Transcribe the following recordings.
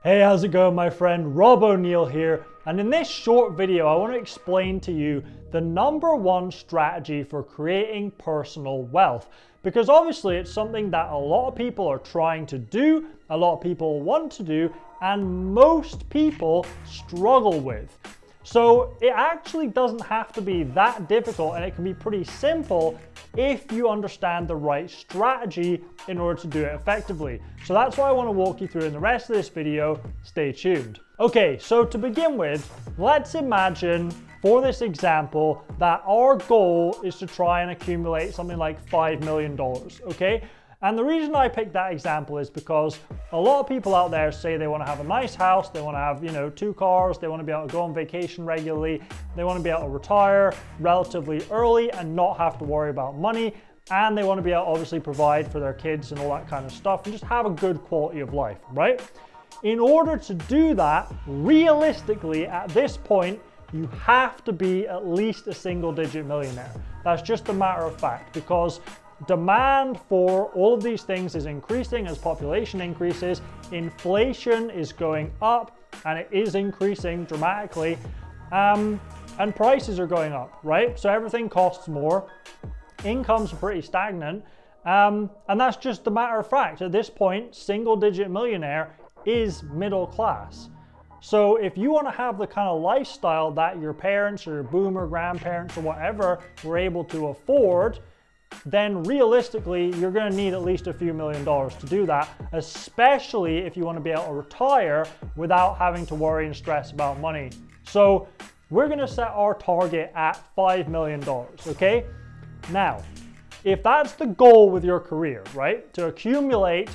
Hey, how's it going, my friend? Rob O'Neill here, and in this short video I want to explain to you the #1 strategy for creating personal wealth, because obviously it's something that a lot of people are trying to do, a lot of people want to do, and most people struggle with. So it actually doesn't have to be that difficult, and it can be pretty simple if you understand the right strategy in order to do it effectively. So that's what I want to walk you through in the rest of this video. Stay tuned. Okay, so to begin with, let's imagine for this example that our goal is to try and accumulate something like $5 million, okay? And the reason I picked that example is because a lot of people out there say they want to have a nice house, they want to have, 2 cars, they want to be able to go on vacation regularly, they want to be able to retire relatively early and not have to worry about money, and they want to be able to obviously provide for their kids and all that kind of stuff and just have a good quality of life, right? In order to do that, realistically at this point, you have to be at least a single-digit millionaire. That's just a matter of fact, because demand for all of these things is increasing as population increases, inflation is going up and it is increasing dramatically, and prices are going up, right? So everything costs more, incomes are pretty stagnant, and that's just a matter of fact. At this point, single-digit millionaire is middle class. So if you want to have the kind of lifestyle that your parents or your boomer grandparents or whatever were able to afford, then realistically, you're going to need at least a few $1,000,000 to do that, especially if you want to be able to retire without having to worry and stress about money. So we're going to set our target at $5 million, okay? Now, if that's the goal with your career, right, to accumulate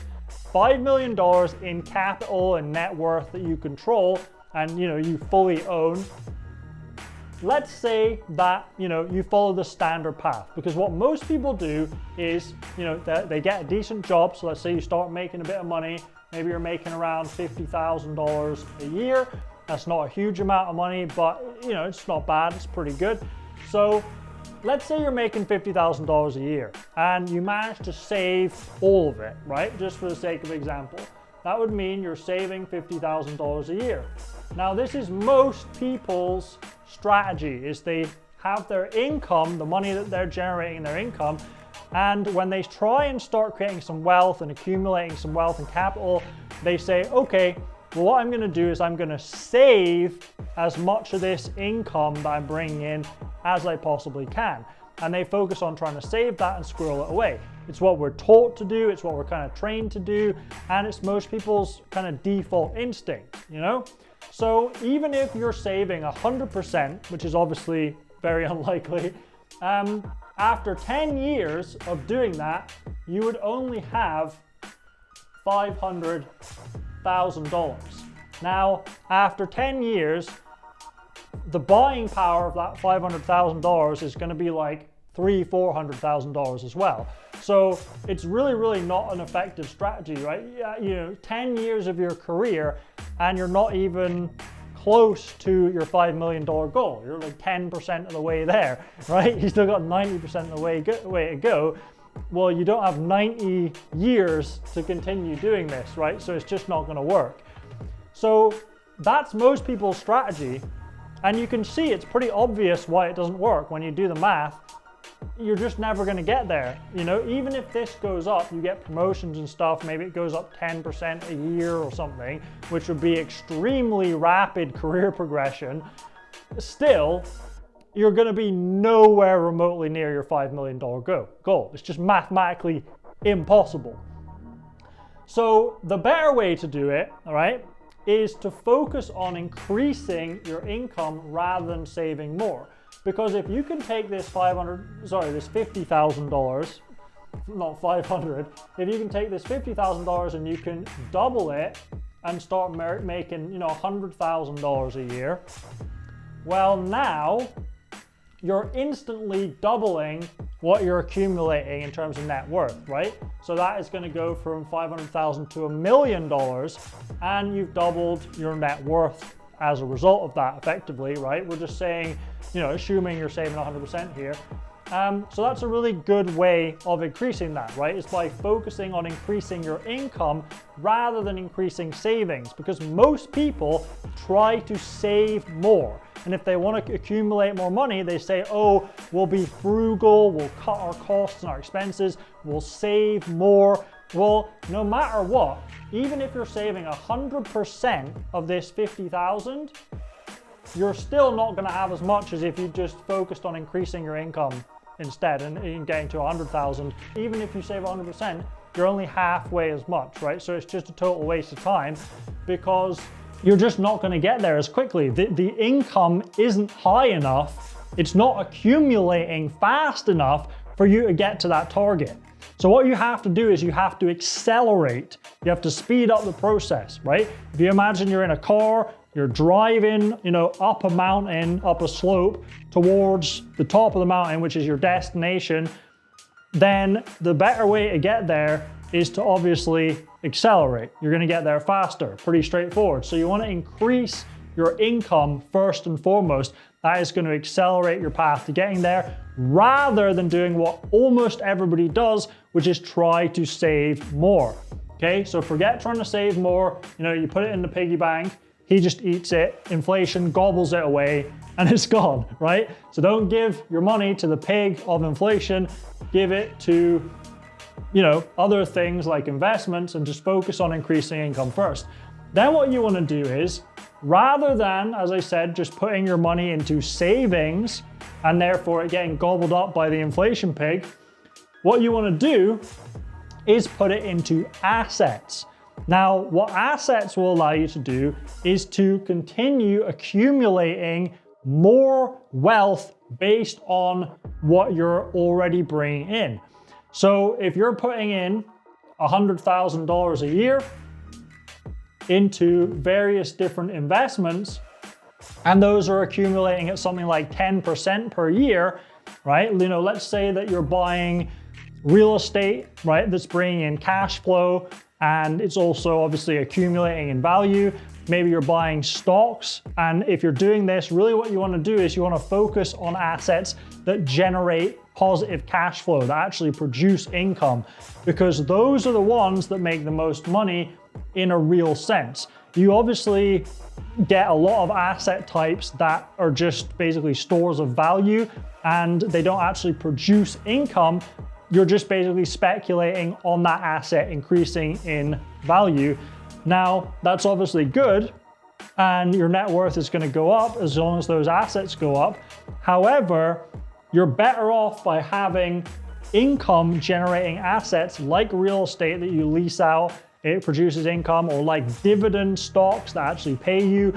$5 million in capital and net worth that you control and you fully own, let's say that you follow the standard path, because what most people do is they get a decent job. So let's say you start making a bit of money, maybe you're making around $50,000 a year. That's not a huge amount of money, but it's not bad, it's pretty good. So let's say you're making $50,000 a year and you manage to save all of it, right? Just for the sake of example, that would mean you're saving $50,000 a year. Now this is most people's strategy, is they have their income, the money that they're generating in their income, and when they try and start creating some wealth and accumulating some wealth and capital, they say, okay, well, what I'm going to do is I'm going to save as much of this income that I'm bringing in as I possibly can. And they focus on trying to save that and squirrel it away. It's what we're taught to do, it's what we're kind of trained to do, and it's most people's kind of default instinct, So even if you're saving 100%, which is obviously very unlikely, after 10 years of doing that, you would only have $500,000. Now, after 10 years, the buying power of that $500,000 is going to be like $300,000-$400,000 as well. So it's really not an effective strategy, right? 10 years of your career and you're not even close to your $5 million goal. You're like 10% of the way there, right? You still got 90% of the way to go. Well, you don't have 90 years to continue doing this, right? So it's just not going to work. So that's most people's strategy. And you can see it's pretty obvious why it doesn't work. When you do the math, you're just never going to get there. Even if this goes up, you get promotions and stuff, maybe it goes up 10% a year or something, which would be extremely rapid career progression. Still, you're going to be nowhere remotely near your $5 million goal. It's just mathematically impossible. So the better way to do it, all right, is to focus on increasing your income rather than saving more. Because if you can take this $50,000, not 500, if you can take this $50,000 and you can double it and start making, $100,000 a year, well, now you're instantly doubling what you're accumulating in terms of net worth, right? So that is going to go from $500,000 to $1 million, and you've doubled your net worth as a result of that effectively, right? We're just saying, assuming you're saving 100% here, So that's a really good way of increasing that, right? It's by focusing on increasing your income rather than increasing savings, because most people try to save more. And if they want to accumulate more money, they say, oh, we'll be frugal, we'll cut our costs and our expenses, we'll save more. Well, no matter what, even if you're saving 100% of this 50,000, you're still not going to have as much as if you just focused on increasing your income instead and getting to 100,000. Even if you save 100%, you're only halfway as much, right? So it's just a total waste of time because you're just not going to get there as quickly. The income isn't high enough. It's not accumulating fast enough for you to get to that target. So what you have to do is you have to accelerate. You have to speed up the process, right? If you imagine you're in a car, you're driving, up a mountain, up a slope towards the top of the mountain, which is your destination, then the better way to get there is to obviously accelerate. You're going to get there faster, pretty straightforward. So you want to increase your income first and foremost. That is going to accelerate your path to getting there rather than doing what almost everybody does, which is try to save more. Okay, so forget trying to save more. You put it in the piggy bank, he just eats it, inflation gobbles it away, and it's gone, right? So don't give your money to the pig of inflation, give it to other things like investments and just focus on increasing income first. Then what you want to do is, rather than, as I said, just putting your money into savings and therefore it getting gobbled up by the inflation pig, what you want to do is put it into assets. Now, what assets will allow you to do is to continue accumulating more wealth based on what you're already bringing in. So if you're putting in $100,000 a year into various different investments, and those are accumulating at something like 10% per year, right? Let's say that you're buying real estate, right? That's bringing in cash flow, and it's also obviously accumulating in value. Maybe you're buying stocks. And if you're doing this, really what you want to do is you want to focus on assets that generate positive cash flow, that actually produce income, because those are the ones that make the most money in a real sense. You obviously get a lot of asset types that are just basically stores of value and they don't actually produce income. You're just basically speculating on that asset increasing in value. Now, that's obviously good, and your net worth is going to go up as long as those assets go up. However, you're better off by having income generating assets like real estate that you lease out, it produces income, or like dividend stocks that actually pay you.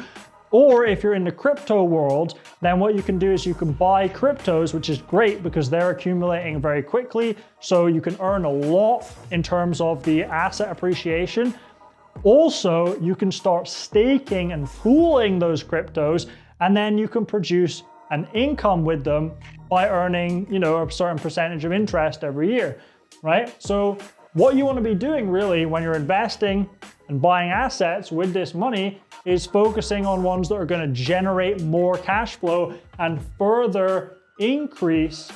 Or if you're in the crypto world, then what you can do is you can buy cryptos, which is great because they're accumulating very quickly. So you can earn a lot in terms of the asset appreciation. Also, you can start staking and pooling those cryptos, and then you can produce an income with them by earning, a certain percentage of interest every year, right? So what you want to be doing really when you're investing and buying assets with this money is focusing on ones that are going to generate more cash flow and further increase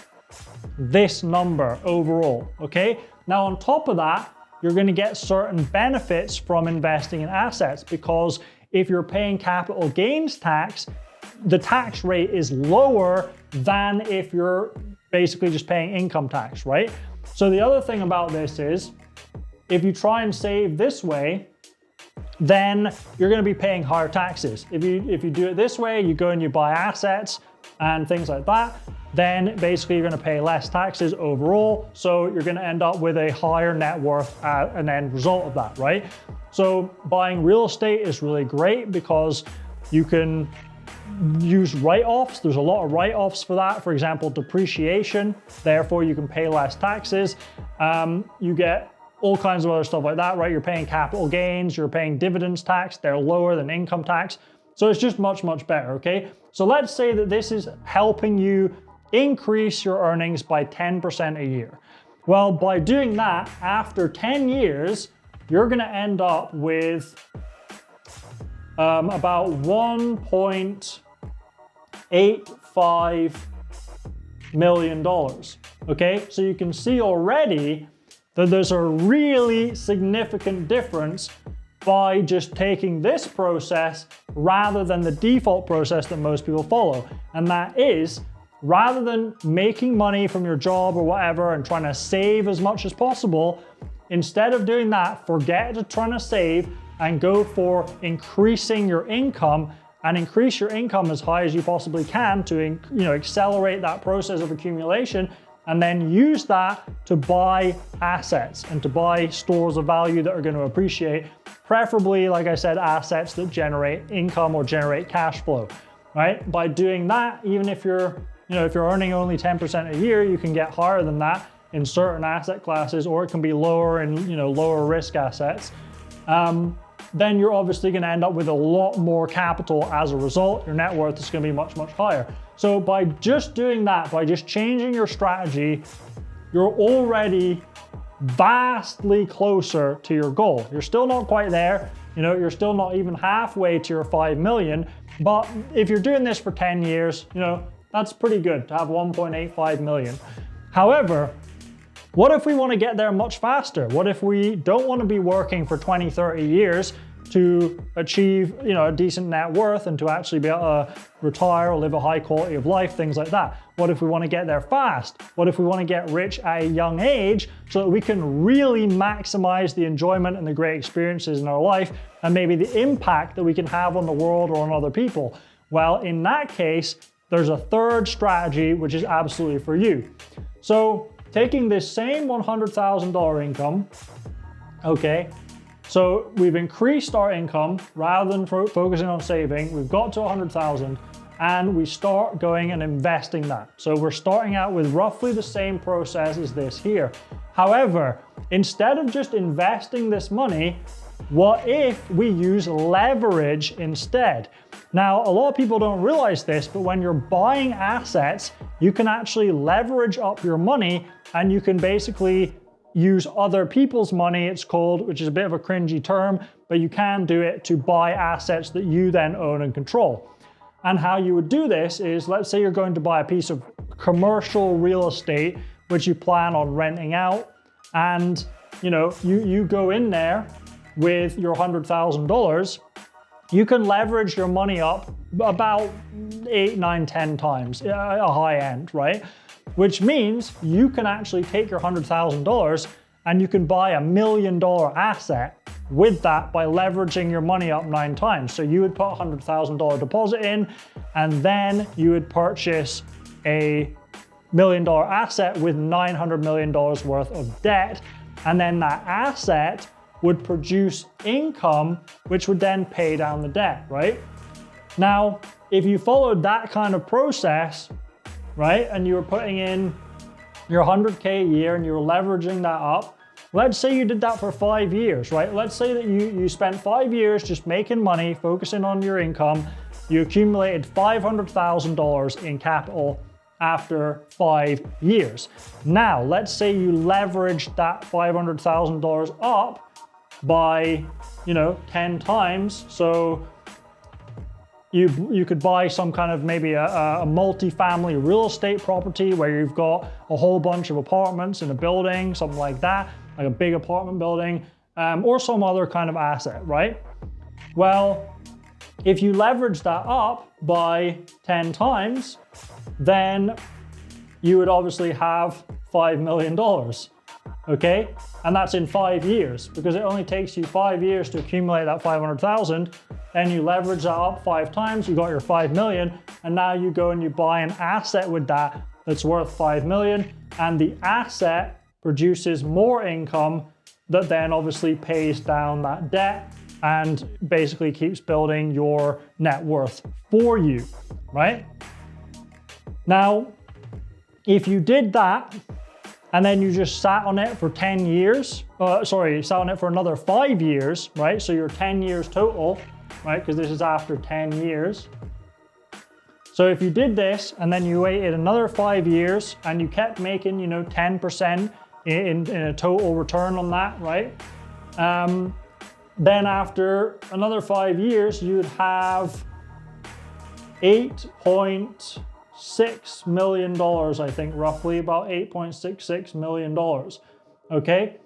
this number overall, okay? Now, on top of that, you're going to get certain benefits from investing in assets, because if you're paying capital gains tax, the tax rate is lower than if you're basically just paying income tax, right? So the other thing about this is, if you try and save this way, then you're going to be paying higher taxes. If you do it this way, you go and you buy assets and things like that, then basically you're going to pay less taxes overall. So you're going to end up with a higher net worth an end result of that, right? So buying real estate is really great because you can use write-offs. There's a lot of write-offs for that. For example, depreciation, therefore you can pay less taxes. You get all kinds of other stuff like that, right? You're paying capital gains, you're paying dividends tax, they're lower than income tax. So it's just much, much better, okay? So let's say that this is helping you increase your earnings by 10% a year. Well, by doing that, after 10 years, you're gonna end up with about 1.85 million. Okay, so you can see already that there's a really significant difference by just taking this process rather than the default process that most people follow. And that is, rather than making money from your job or whatever and trying to save as much as possible, instead of doing that, forget trying to save and go for increasing your income, and increase your income as high as you possibly can to accelerate that process of accumulation, and then use that to buy assets and to buy stores of value that are going to appreciate, preferably, like I said, assets that generate income or generate cash flow, right? By doing that, even if you're earning only 10% a year, you can get higher than that in certain asset classes, or it can be lower in lower risk assets. Then you're obviously going to end up with a lot more capital as a result. Your net worth is going to be much, much higher. So by just doing that, by just changing your strategy, you're already vastly closer to your goal. You're still not quite there. You're still not even halfway to your 5 million. But if you're doing this for 10 years, that's pretty good to have 1.85 million. However, what if we want to get there much faster? What if we don't want to be working for 20, 30 years to achieve, a decent net worth and to actually be able to retire or live a high quality of life, things like that? What if we want to get there fast? What if we want to get rich at a young age so that we can really maximize the enjoyment and the great experiences in our life and maybe the impact that we can have on the world or on other people? Well, in that case, there's a third strategy which is absolutely for you. So taking this same $100,000 income, okay, so we've increased our income rather than focusing on saving. We've got to 100,000 and we start going and investing that. So we're starting out with roughly the same process as this here. However, instead of just investing this money, what if we use leverage instead? Now, a lot of people don't realize this, but when you're buying assets, you can actually leverage up your money and you can basically use other people's money, it's called, which is a bit of a cringy term, but you can do it to buy assets that you then own and control. And how you would do this is, let's say you're going to buy a piece of commercial real estate, which you plan on renting out, and you go in there with your $100,000, you can leverage your money up about 8, 9, 10 times, a high end, right? Which means you can actually take your $100,000 and you can buy $1 million asset with that by leveraging your money up 9 times. So you would put a $100,000 deposit in, and then you would purchase a $1 million asset with $900 million worth of debt. And then that asset would produce income, which would then pay down the debt, right? Now, if you followed that kind of process, right, and you were putting in your 100K a year and you were leveraging that up, let's say you did that for 5 years, right? Let's say that you spent 5 years just making money, focusing on your income. You accumulated $500,000 in capital after 5 years. Now, let's say you leveraged that $500,000 up by 10 times. So you could buy some kind of maybe a multi-family real estate property where you've got a whole bunch of apartments in a building, something like that, like a big apartment building, or some other kind of asset, right? Well, if you leverage that up by 10 times, then you would obviously have $5 million. Okay, and that's in 5 years, because it only takes you 5 years to accumulate that 500,000. Then you leverage that up 5 times, you got your 5 million, and now you go and you buy an asset with that that's worth 5 million, and the asset produces more income that then obviously pays down that debt and basically keeps building your net worth for you, right? Now, if you did that, and then you just sat on it for 10 years, sat on it for another 5 years, right? So you're 10 years total, right? Because this is after 10 years. So if you did this and then you waited another 5 years and you kept making, 10% in a total return on that, right? Then after another 5 years, you would have $6 million, I think, roughly about $8.66 million. Okay?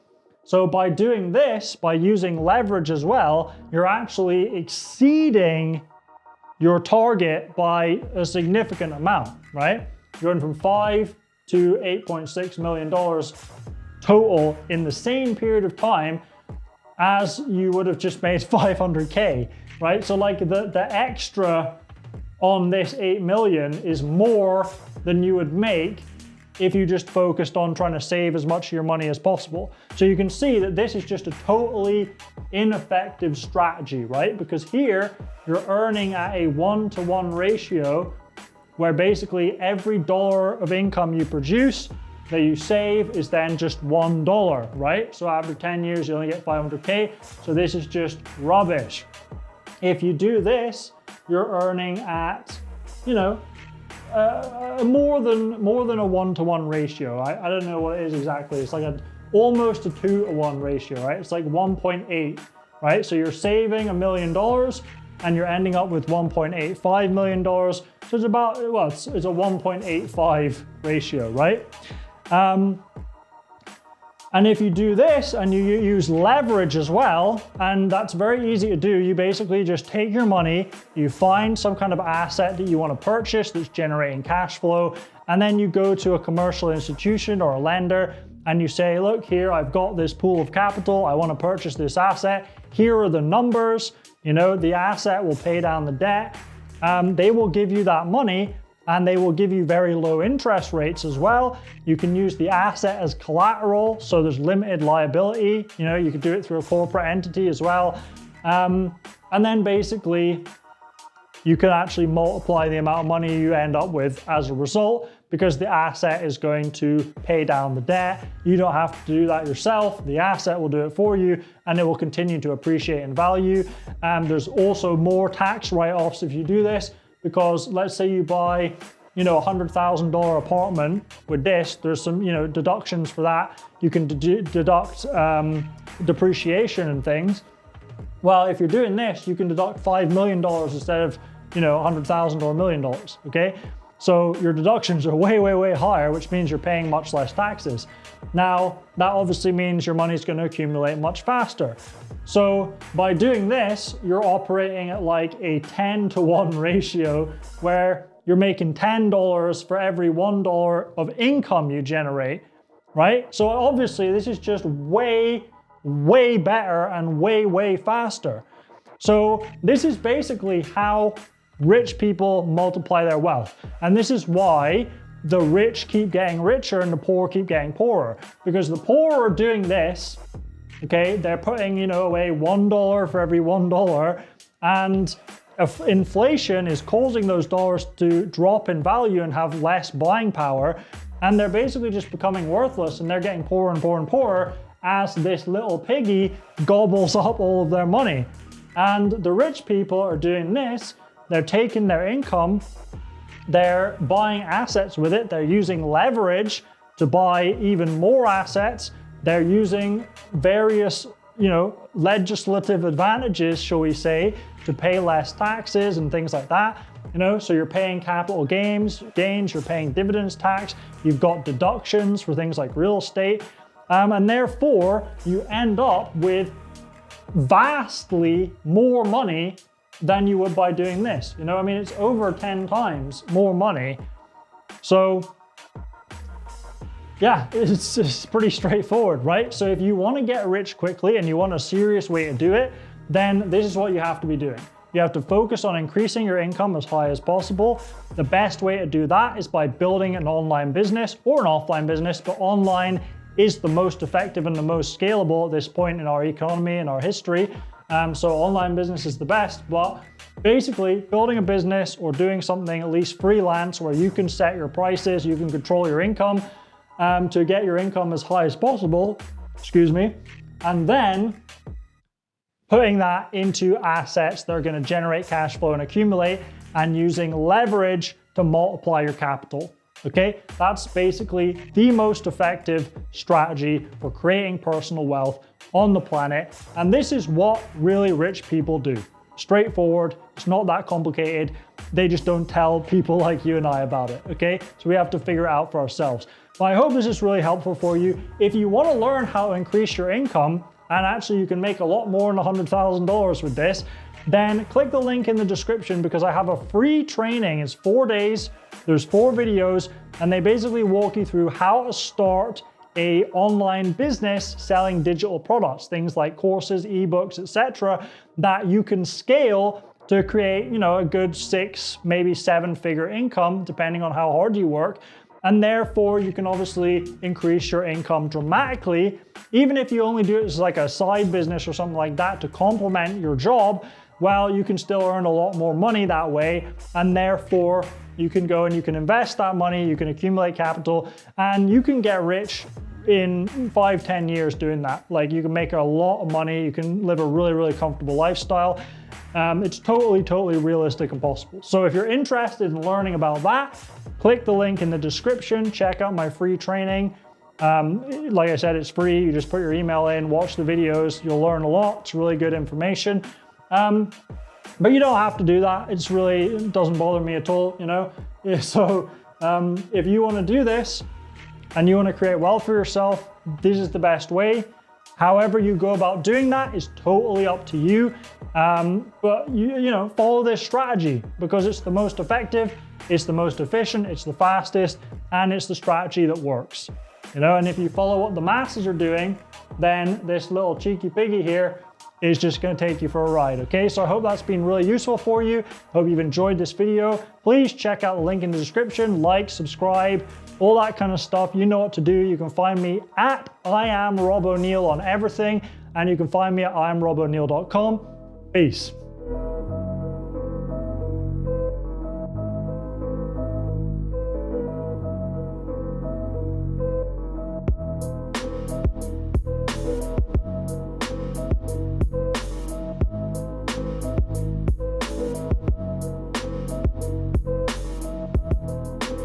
So by doing this, by using leverage as well, you're actually exceeding your target by a significant amount, right? You're going from 5 to $8.6 million total in the same period of time as you would have just made 500K, right? So like the extra on this 8 million is more than you would make if you just focused on trying to save as much of your money as possible. So you can see that this is just a totally ineffective strategy, right? Because here you're earning at a 1-to-1 ratio where basically every dollar of income you produce that you save is then just $1, right? So after 10 years, you only get 500K. So this is just rubbish. If you do this, you're earning at, you know, more than a 1-to-1 ratio. I don't know what it is exactly. It's like almost a 2-to-1 ratio, right? It's like 1.8, right? So you're saving $1 million and you're ending up with $1.85 million. So it's about, well, it's a 1.85 ratio, right? And if you do this and you use leverage as well, and that's very easy to do, you basically just take your money, you find some kind of asset that you want to purchase that's generating cash flow, and then you go to a commercial institution or a lender and you say, look, here, I've got this pool of capital, I want to purchase this asset, here are the numbers, you know, the asset will pay down the debt, they will give you that money, and they will give you very low interest rates as well. You can use the asset as collateral, so there's limited liability. You know, you could do it through a corporate entity as well. And then basically, you can actually multiply the amount of money you end up with as a result, because the asset is going to pay down the debt. You don't have to do that yourself. The asset will do it for you, and it will continue to appreciate in value. There's also more tax write-offs if you do this, because let's say you buy, you know, $100,000 apartment with this, there's some, you know, deductions for that. You can deduct depreciation and things. Well, if you're doing this, you can deduct $5 million instead of, you know, $100,000 or $1 million, okay? So your deductions are way, way, way higher, which means you're paying much less taxes. Now, that obviously means your money's going to accumulate much faster. So by doing this, you're operating at like a 10-to-1 ratio where you're making $10 for every $1 of income you generate, right? So obviously this is just way, way better and way, way faster. So this is basically how rich people multiply their wealth. And this is why the rich keep getting richer and the poor keep getting poorer. Because the poor are doing this, okay, they're putting, you know, away $1 for every $1, and if inflation is causing those dollars to drop in value and have less buying power, and they're basically just becoming worthless, and they're getting poorer and poorer and poorer as this little piggy gobbles up all of their money. And the rich people are doing this. They're taking their income, they're buying assets with it, they're using leverage to buy even more assets, they're using various, you know, legislative advantages, shall we say, to pay less taxes and things like that. You know, so you're paying capital gains, you're paying dividends tax, you've got deductions for things like real estate, and therefore you end up with vastly more money than you would by doing this. You know, I mean, it's over 10 times more money. So yeah, it's pretty straightforward, right? So if you want to get rich quickly and you want a serious way to do it, then this is what you have to be doing. You have to focus on increasing your income as high as possible. The best way to do that is by building an online business or an offline business, but online is the most effective and the most scalable at this point in our economy and our history. So online business is the best, but basically building a business or doing something at least freelance where you can set your prices, you can control your income to get your income as high as possible, and then putting that into assets that are going to generate cash flow and accumulate, and using leverage to multiply your capital. Okay, that's basically the most effective strategy for creating personal wealth on the planet. And this is what really rich people do. Straightforward, it's not that complicated. they just don't tell people like you and I about it, okay? So we have to figure it out for ourselves. But I hope this is really helpful for you. If you want to learn how to increase your income, and actually you can make a lot more than $100,000 with this, then click the link in the description, because I have a free training. It's 4 days, there's 4 videos, and they basically walk you through how to start a online business selling digital products, things like courses, ebooks, etc., that you can scale to create, a good 6, maybe 7-figure income, depending on how hard you work. And therefore, you can obviously increase your income dramatically, even if you only do it as like a side business or something like that to complement your job. Well, you can still earn a lot more money that way, and therefore you can go and you can invest that money, you can accumulate capital, and you can get rich in 5-10 years doing that. Like, you can make a lot of money, you can live a really, really comfortable lifestyle. It's totally realistic and possible. So if you're interested in learning about that, click the link in the description, check out my free training. Like I said, it's free. You just put your email in, watch the videos, you'll learn a lot. It's really good information. But you don't have to do that. It doesn't bother me at all, So if you want to do this and you want to create wealth for yourself, this is the best way. However you go about doing that is totally up to you. But you follow this strategy, because it's the most effective, it's the most efficient, it's the fastest, and it's the strategy that works. And if you follow what the masses are doing, then this little cheeky piggy here is just going to take you for a ride, okay? So I hope that's been really useful for you. Hope you've enjoyed this video. Please check out the link in the description, like, subscribe, all that kind of stuff. You know what to do. You can find me at iamroboneill on everything, and you can find me at iamroboneill.com. Peace.